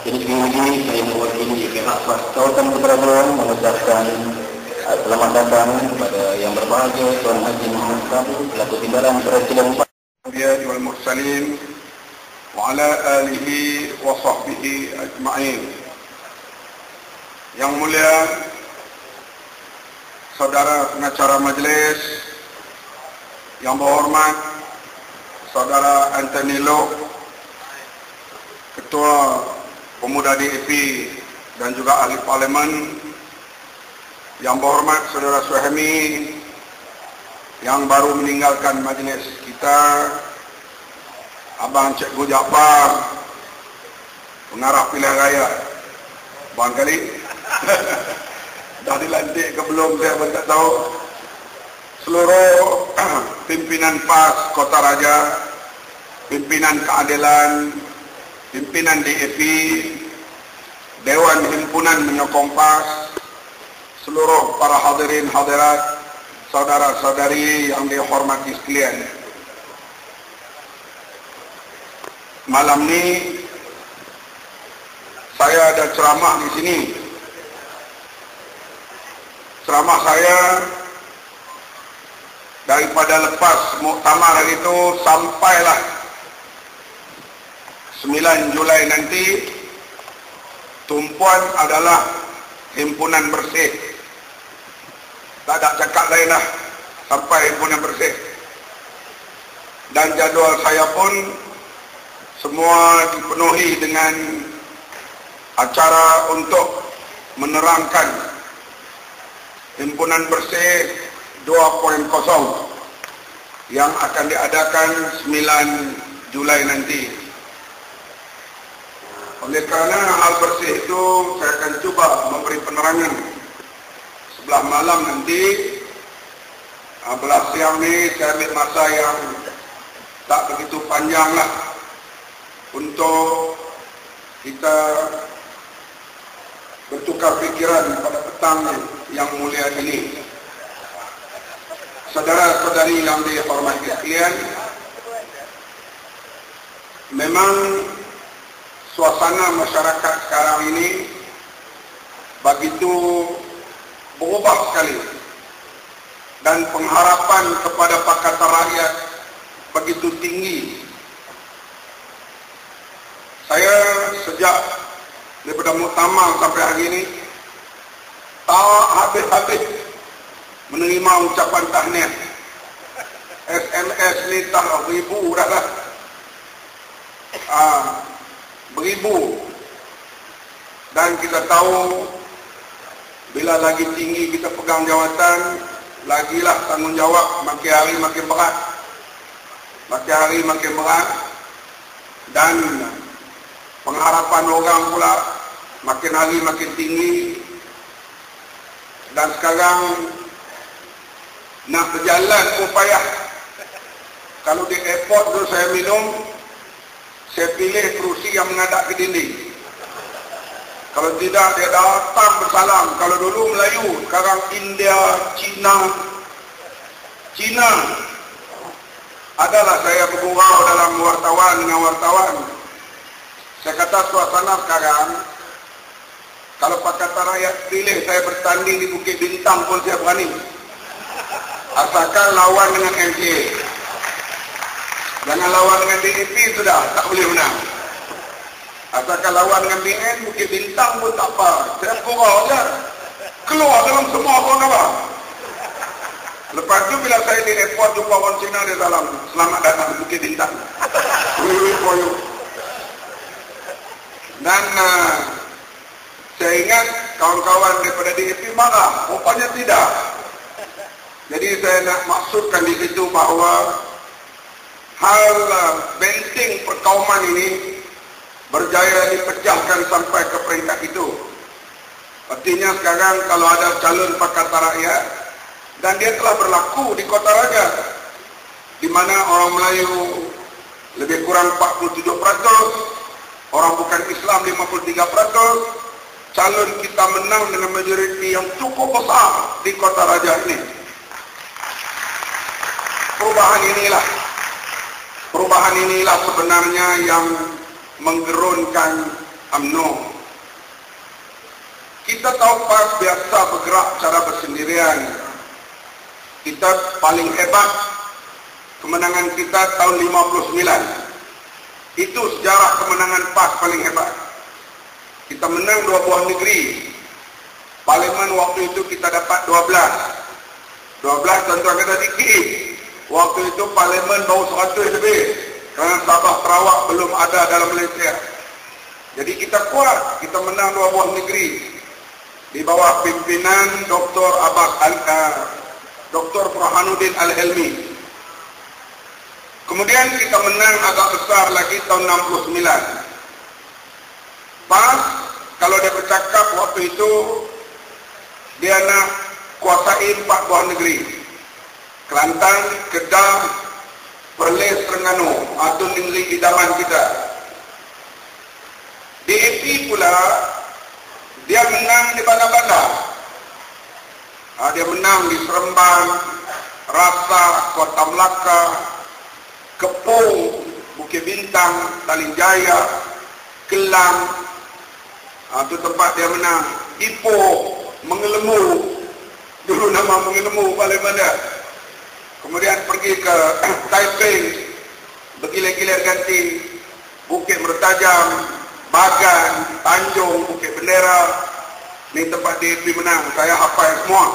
Jadi sekali saya mewakili pihak Kawasan Putra mengucapkan selamat datang kepada yang berbahagia Tuan Haji Muhammad Sabu selaku Timbalan Presiden Anbiya wal Mursalin wa ala alihi wa sahbihi ajma'in. Yang mulia saudara pengacara majlis, yang berhormat saudara Anthony Loh, Ketua Pemuda DAP dan juga ahli parlimen, yang berhormat saudara Suhaimi yang baru meninggalkan majlis kita, Abang Cikgu Jaafar, pengarah pilihan raya, barangkali dah dilantik ke belum saya pun tak tahu. Seluruh pimpinan PAS Kota Raja, pimpinan keadilan, pimpinan DAP, Dewan Himpunan Menyokong PAS, seluruh para hadirin hadirat, saudara-saudari yang dihormati sekalian. Malam ni saya ada ceramah di sini. Ceramah saya daripada lepas muktamar hari itu sampailah 9 Julai nanti, tumpuan adalah himpunan bersih. Tak ada cakap lain lah sampai himpunan bersih. Dan jadual saya pun semua dipenuhi dengan acara untuk menerangkan himpunan bersih 2.0 yang akan diadakan 9 Julai nanti. Oleh kerana hal bersih itu, saya akan cuba memberi penerangan. Sebelah malam nanti, belah siang ni saya ambil masa yang tak begitu panjang lah untuk kita bertukar fikiran pada petang yang mulia ini. Saudara-saudari yang dihormati sekalian, memang suasana masyarakat sekarang ini begitu berubah sekali, dan pengharapan kepada Pakatan Rakyat begitu tinggi. Saya sejak daripada muktamar sampai hari ini tak habis-habis menerima ucapan tahniah. SMS ni tak ribu dah lah, beribu. Dan kita tahu bila lagi tinggi kita pegang jawatan, lagilah tanggungjawab makin hari makin berat, makin hari makin berat, dan pengharapan orang pula makin hari makin tinggi. Dan sekarang nak berjalan pun payah. Kalau di airport tu saya minum, saya pilih kerusi yang menghadap ke dinding. Kalau tidak, dia datang bersalam. Kalau dulu Melayu, sekarang India, Cina. Adalah saya bergurau dalam wartawan dengan wartawan. Saya kata suasana sekarang, kalau Pakatan Rakyat pilih saya bertanding di Bukit Bintang pun saya berani. Asalkan lawan dengan MCA. Jangan lawan dengan DAP, sudah tak boleh menang. Asalkan lawan dengan BN, Bukit Bintang pun tak apa. Saya kurau je. Keluar dalam semua orang apa. Lepas tu bila saya di airport jumpa orang Cina, dia salam, selamat datang di Bukit Bintang. Dan saya ingat kawan-kawan daripada DAP marah. Rupanya tidak. Jadi saya nak maksudkan di situ bahawa hal benteng perkauman ini berjaya dipecahkan sampai ke peringkat itu. Artinya sekarang kalau ada calon Pakatan Rakyat, dan dia telah berlaku di Kota Raja, di mana orang Melayu lebih kurang 47%, orang bukan Islam 53%, calon kita menang dengan majoriti yang cukup besar di Kota Raja ini. Perubahan inilah sebenarnya yang menggerunkan UMNO. Kita tahu PAS biasa bergerak secara bersendirian. Kita paling hebat, kemenangan kita tahun 59. Itu sejarah kemenangan PAS paling hebat. Kita menang 2 buah negeri. Parlimen waktu itu kita dapat 12. 12 tuan-tuan kata sikit. Waktu itu parlimen baru 100 lebih. Kerana Sabah Sarawak belum ada dalam Malaysia. Jadi kita kuat. Kita menang 2 buah negeri. Di bawah pimpinan Dr. Burhanuddin Al-Helmi. Kemudian kita menang agak besar lagi tahun 69. PAS, kalau dia bercakap waktu itu, dia nak kuasai 4 buah negeri. Kelantan, Kedah, Perlis, Terengganu. Itu negeri idaman kita. DAP pula, dia menang di bandar-bandar. Dia menang di Seremban, Rasa, Kota Melaka, Kepung, Bukit Bintang, Talin Jaya, Kelang. Itu tempat dia menang. Ipoh, Mengelemu. Dulu nama Mengelemu parlimen dia. Kemudian pergi ke Taiping, bergilir-gilir ganti, Bukit Mertajam, Bagan, Tanjung, Bukit Bendera. Ini tempat DAP menang. Saya hafal semua.